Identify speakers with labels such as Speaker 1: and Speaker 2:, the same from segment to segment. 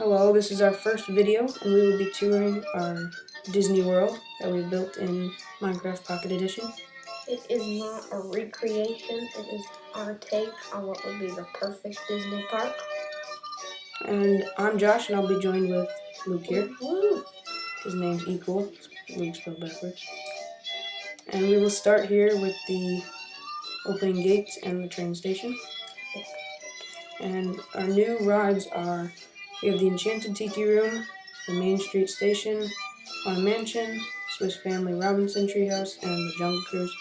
Speaker 1: Hello, this is our first video, and we will be touring our Disney World that we built in Minecraft Pocket Edition.
Speaker 2: It is not a recreation, it is our take on what would be the perfect Disney park.
Speaker 1: And I'm Josh, and I'll be joined with Luke here.
Speaker 2: Woo!
Speaker 1: His name's equal. Luke spelled backwards. And we will start here with the opening gates and the train station. And our new rides are, we have the Enchanted Tiki Room, the Main Street Station, Haunted Mansion, Swiss Family Robinson Treehouse, and the Jungle Cruise.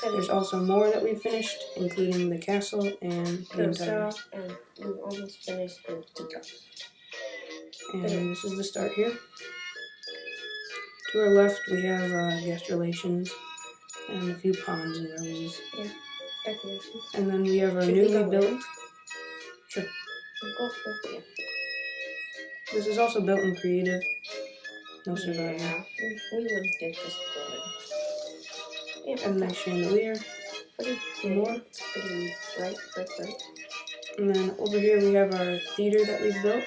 Speaker 1: There's also more that we've finished, including the castle and the entire.
Speaker 2: And we've almost finished the teacups.
Speaker 1: And this is the start here. To our left, we have guest relations and a few ponds and roses.
Speaker 2: Yeah, decorations.
Speaker 1: And then we have our newly built. Sure.
Speaker 2: Yeah.
Speaker 1: This is also built in creative. No survivor.
Speaker 2: Yeah, we would get this good. Yeah,
Speaker 1: And nice chandelier. More.
Speaker 2: It's pretty bright.
Speaker 1: And then over here we have our theater that we've built.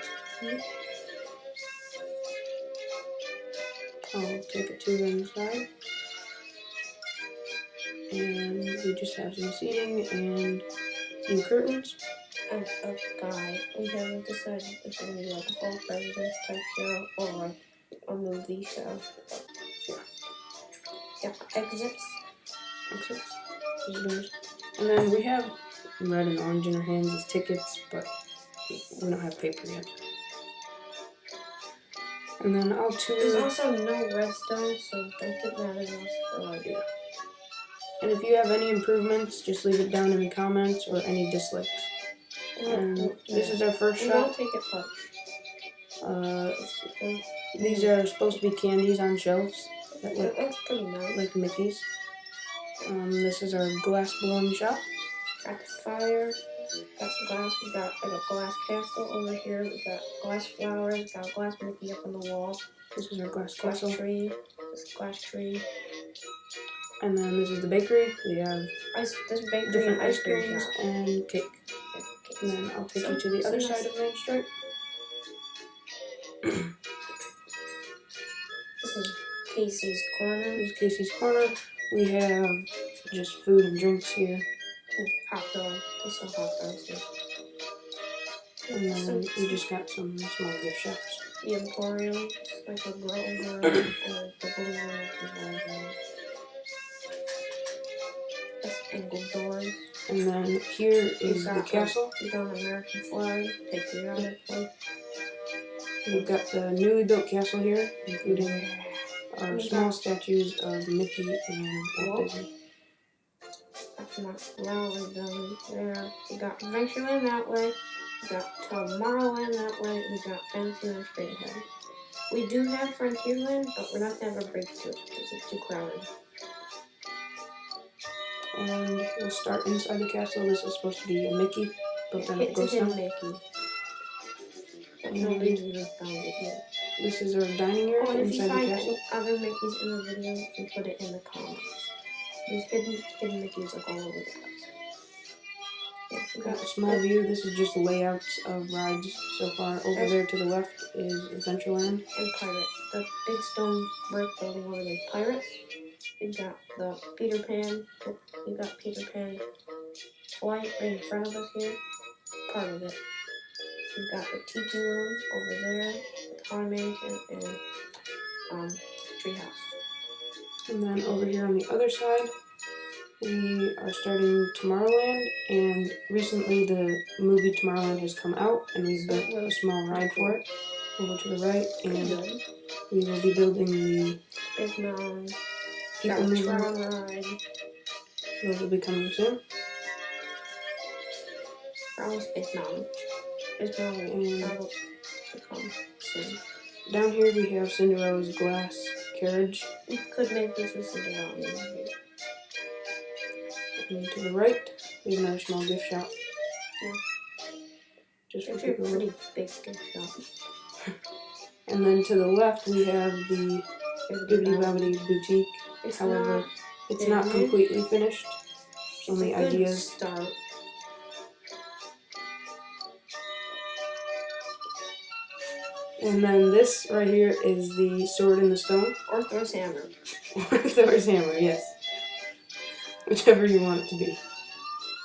Speaker 1: I'll take it to the inside. And we just have some seating and some curtains.
Speaker 2: And a guide. We haven't decided if it's going to be like a whole president's type show or like a movie show. Yeah, exits.
Speaker 1: And then we have red and orange in our hands as tickets, but we don't have paper yet. And then I'll tour.
Speaker 2: There's also no redstone, so don't get mad at us for like it.
Speaker 1: And if you have any improvements, just leave it down in the comments or any dislikes. And this is our first shot.
Speaker 2: Don't take it punch.
Speaker 1: These are supposed to be candies on shelves that look
Speaker 2: That's pretty nice.
Speaker 1: like Mickey's. This is our glass blowing shop.
Speaker 2: Got the fire. Got some glass. We got like a glass castle over here. We got glass flowers. We got a glass Mickey up on the wall.
Speaker 1: This is our glass
Speaker 2: castle. Tree. This glass tree.
Speaker 1: And then this is the bakery. We have different ice creams and cake. And then I'll take you to the other side of Main Street.
Speaker 2: This is Casey's Corner.
Speaker 1: This is Casey's Corner. We have just food and drinks here.
Speaker 2: Hot dog. There's some hot dogs here.
Speaker 1: And then we just got some small gift shops.
Speaker 2: The Emporium. It's like a grow room and the blue room is the white room. That's angled doors.
Speaker 1: And then here is the castle.
Speaker 2: We got an American flag, patriotically.
Speaker 1: We've got the newly built castle here, including our small statues of Mickey and Walt Disney.
Speaker 2: Got my flower down there. We got Adventureland that way. We got Tomorrowland that way. We got Fantasyland straight ahead. We do have Frontierland, but we're not going to have a breakthrough because it's too crowded.
Speaker 1: And we'll start inside the castle. This is supposed to be a Mickey built out of ghost town.
Speaker 2: Mickey. But nobody's even found it yet.
Speaker 1: This is our dining area inside the castle.
Speaker 2: If you find other Mickeys in the video, you can put it in the comments. There's hidden Mickeys like all over the place. Yeah,
Speaker 1: We've got a small view. This is just layouts of rides so far. Over there to the left is Adventureland.
Speaker 2: And Pirate. The big stone brick building over there. Pirates. We've got the Peter Pan. We got Peter Pan flight right in front of us here. Part of it. We've got the Tiki Room over there, with Haunted Mansion and Treehouse.
Speaker 1: And then over here on the other side, we are starting Tomorrowland. And recently the movie Tomorrowland has come out, and we've built a small ride for it. Over to the right, and we will be building the
Speaker 2: Space Mountain.
Speaker 1: People Mover
Speaker 2: ride.
Speaker 1: Those will be coming soon.
Speaker 2: Probably Space Mountain. Space Mountain will come soon.
Speaker 1: Down here we have Cinderella's glass carriage.
Speaker 2: We could make this a Cinderella movie.
Speaker 1: And to the right, we have another small gift shop.
Speaker 2: Yeah.
Speaker 1: Just for
Speaker 2: it's
Speaker 1: people.
Speaker 2: A pretty big gift shop.
Speaker 1: And then to the left we have the Bibbidi Bobbidi Boutique. However, it's not completely finished. It's only ideas.
Speaker 2: Start.
Speaker 1: And then this right here is the sword in the stone.
Speaker 2: Or Thor's hammer.
Speaker 1: Or Thor's hammer, yes. Whichever you want it to be.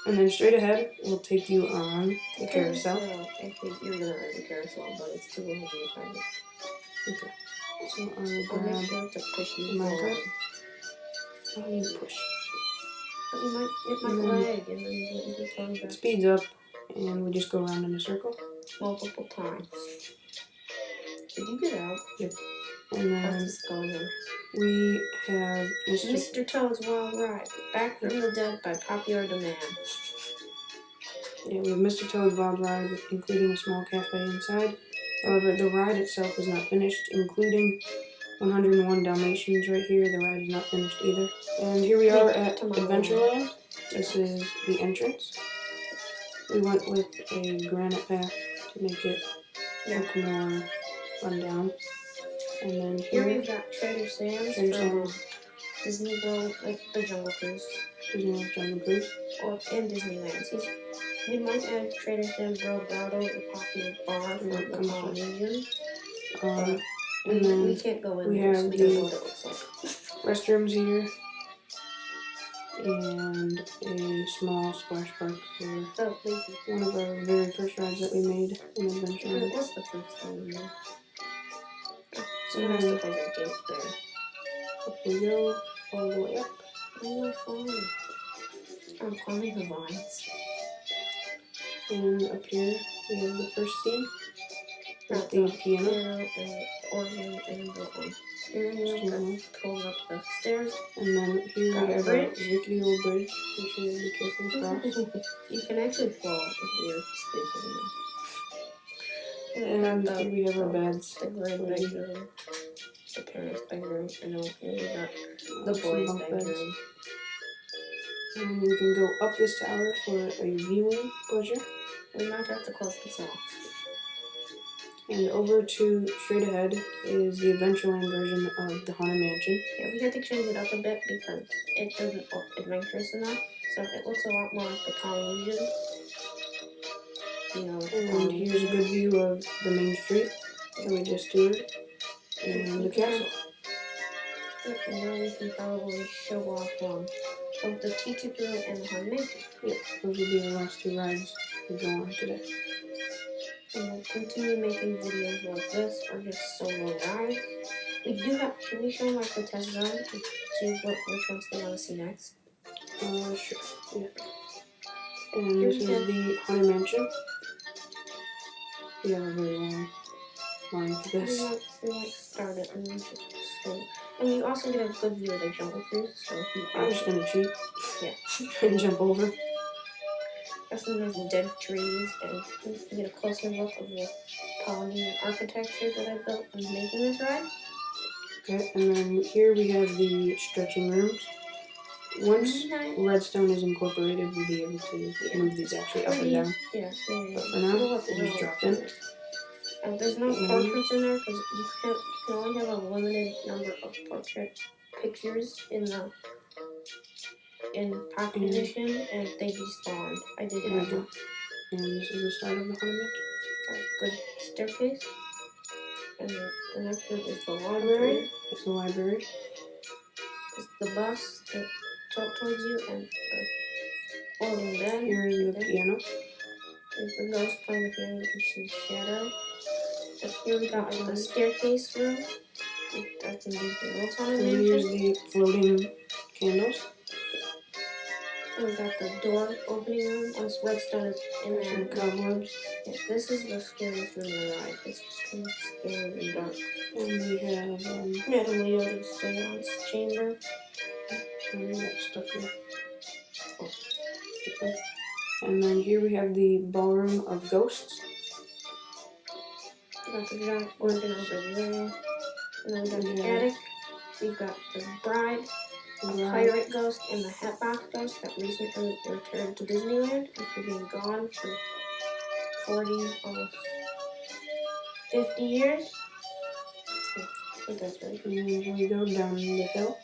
Speaker 1: And then straight ahead, we'll take you on the carousel.
Speaker 2: Actually, you're gonna ride the carousel, but it's too long to ride it.
Speaker 1: Okay. So I will
Speaker 2: I'll
Speaker 1: grab
Speaker 2: make sure to push you
Speaker 1: my
Speaker 2: forward.
Speaker 1: I don't need to push.
Speaker 2: But you might hit my leg, and then you just going
Speaker 1: It
Speaker 2: back
Speaker 1: speeds up, and we just go around in a circle.
Speaker 2: multiple times. Did you get out?
Speaker 1: Yep. And
Speaker 2: What's
Speaker 1: then
Speaker 2: this going on?
Speaker 1: we have
Speaker 2: Mr. Toad's Wild Ride, Back from the Dead by popular demand.
Speaker 1: Yeah, we have Mr. Toad's Wild Ride, including a small cafe inside. However, the ride itself is not finished, including 101 Dalmatians right here. The ride is not finished either. And here we are at Adventureland. This is the entrance. We went with a granite path to make it look more rundown. And then
Speaker 2: Here we've got Trader Sam's from Disney World, like the Jungle Cruise.
Speaker 1: Disney World Jungle Cruise.
Speaker 2: Or in Disneyland. We might add Trader Sam's World Grotto, the popular bar from the Polynesian.
Speaker 1: And then
Speaker 2: we can't go in
Speaker 1: we
Speaker 2: there,
Speaker 1: have
Speaker 2: so we don't know what it looks like.
Speaker 1: Restrooms here. And a small splash park for one of our very first rides that we made in Adventureland.
Speaker 2: What's the first one we made? So there's the bigger gate there.
Speaker 1: Up we go, all the way up.
Speaker 2: Oh, fun. I'm climbing the vines.
Speaker 1: And up here we have the first scene. With the piano.
Speaker 2: And the organ and the steering wheel that pulls up the stairs.
Speaker 1: And then here we have a rickety old bridge. Make sure you be careful to cross.
Speaker 2: You can actually fall if you're stupid.
Speaker 1: And here we have our beds.
Speaker 2: The grand bedroom. The parents' bedroom. And then here we got the boys' bedroom.
Speaker 1: And we can go up this tower for a viewing pleasure.
Speaker 2: We might have to close this off.
Speaker 1: And over to straight ahead is the Adventureland version of the Haunted Mansion.
Speaker 2: Yeah, we had to change it up a bit because it doesn't look adventurous enough. So it looks a lot more like the Polynesian.
Speaker 1: And here's a good view of the main street that we just toured. And the castle.
Speaker 2: And now we can probably show off both the Teacher Room and the Haunted Mansion.
Speaker 1: Yep, those will be the last two rides we go on today.
Speaker 2: And we'll continue making videos like this or just solo rides. We do have, can we show them like the test zone to see which ones they want to see next?
Speaker 1: Sure, yeah. And this is the Haunted Mansion. We have a very long line for this.
Speaker 2: We might start it and then just go. And you also get a good view of the Jungle Cruise, so if you
Speaker 1: I'm just gonna cheat.
Speaker 2: Yeah.
Speaker 1: Try and jump over.
Speaker 2: Some of those dead trees, and you can get a closer look of the Polynesian architecture that I built when making this ride.
Speaker 1: Okay, and then here we have the stretching rooms. Once redstone is incorporated, we'll be able to move these actually up and down.
Speaker 2: Yeah.
Speaker 1: But for now, we'll just drop in.
Speaker 2: And there's no portraits in there because you can only have a limited number of portrait pictures in pocket edition, and they despawned. I did have them.
Speaker 1: And this is the start of the Haunted Mansion.
Speaker 2: Got a good staircase. And the next one is the library.
Speaker 1: It's the library.
Speaker 2: It's the bus that talks towards you, and the floating bed.
Speaker 1: Here's the piano.
Speaker 2: There's the ghost playing the piano. You can see shadow. And here we got the staircase room. That's in the World Haunted Mansion.
Speaker 1: And here's the floating candles.
Speaker 2: And we got the door opening room. Once redstone is in there.
Speaker 1: Some cobwebs.
Speaker 2: Yeah, this is the scariest room in the ride. It's kind of scary and dark.
Speaker 1: And we have
Speaker 2: Madame Leota's seance chamber.
Speaker 1: Sorry, got stuck there. Oh. Okay. And then here we have the ballroom of ghosts.
Speaker 2: We got the giant organ over there. And then we got the attic. We've got the bride, the pirate ghost, and the hatbox ghost that recently returned to Disneyland after being gone for 40, almost 50 years. I think that's right.
Speaker 1: And then we go down the hill.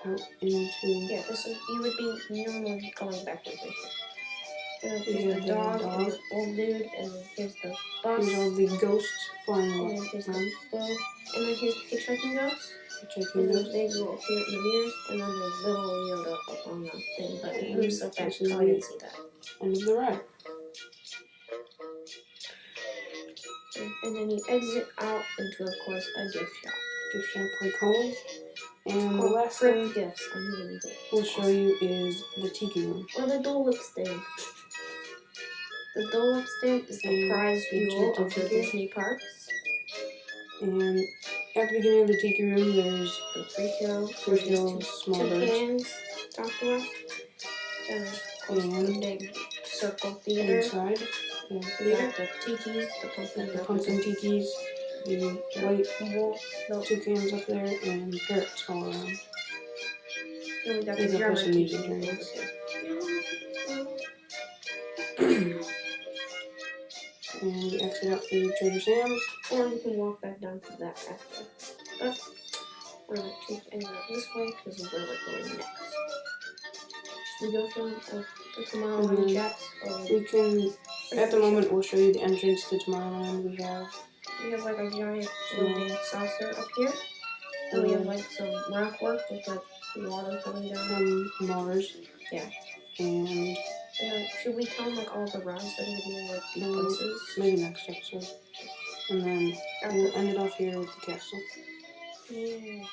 Speaker 1: Out into...
Speaker 2: Yeah, you would be normally going backwards right here. And then
Speaker 1: Here's
Speaker 2: here's the
Speaker 1: the
Speaker 2: dog,
Speaker 1: dog.
Speaker 2: and the old dude, and then here's the bus,
Speaker 1: Here's all the ghosts flying
Speaker 2: and then here's
Speaker 1: around.
Speaker 2: the bow, and then here's the hitchhiking ghost,
Speaker 1: Hitchhiking
Speaker 2: and then
Speaker 1: ghosts.
Speaker 2: they will appear in the mirrors, and then there's little Yoda up on the thing, but it
Speaker 1: And
Speaker 2: moves so fast
Speaker 1: this
Speaker 2: you
Speaker 1: is
Speaker 2: probably
Speaker 1: the-
Speaker 2: didn't see that.
Speaker 1: End of the ride.
Speaker 2: And then you exit out into, of course, a gift shop.
Speaker 1: Gift shop like always. And the
Speaker 2: Called
Speaker 1: last
Speaker 2: Crypt
Speaker 1: thing
Speaker 2: Gifts. I'm gonna read it.
Speaker 1: we'll show you is the tiki room.
Speaker 2: Or the Dole Whip stand. The Dole Whip stand is the
Speaker 1: And
Speaker 2: prize
Speaker 1: the
Speaker 2: jewel of the
Speaker 1: tiki.
Speaker 2: Disney parks.
Speaker 1: And at the beginning of the tiki room, there's
Speaker 2: The pre-show,
Speaker 1: Pre-show
Speaker 2: where these
Speaker 1: small
Speaker 2: two
Speaker 1: birds.
Speaker 2: cans talk to us. And there's, of course, the
Speaker 1: And
Speaker 2: big circle theater.
Speaker 1: inside,
Speaker 2: We
Speaker 1: theater,
Speaker 2: got the tikis, the pumpkin,
Speaker 1: the pumpkin tikis, the white
Speaker 2: wolf, the
Speaker 1: toucans up there, and parrots all around.
Speaker 2: and we got
Speaker 1: There's
Speaker 2: the
Speaker 1: of
Speaker 2: drummer
Speaker 1: course some
Speaker 2: tiki
Speaker 1: music
Speaker 2: over
Speaker 1: during this.
Speaker 2: here.
Speaker 1: And we exit out through Trader Sam's.
Speaker 2: Or we can walk back down to that after. But we're gonna take exit this way because of where we're going next. Should we go from the Tomorrowland Jets? Or
Speaker 1: We can, at the moment, we'll show you the entrance to Tomorrowland. We have
Speaker 2: like a giant floating saucer up here. And we have like some rock work with like water coming down.
Speaker 1: from Mars.
Speaker 2: Yeah.
Speaker 1: And
Speaker 2: then should we count like all the rides that are gonna be in like these places?
Speaker 1: maybe next episode. And then we'll end it off here with the castle.
Speaker 2: Yeah.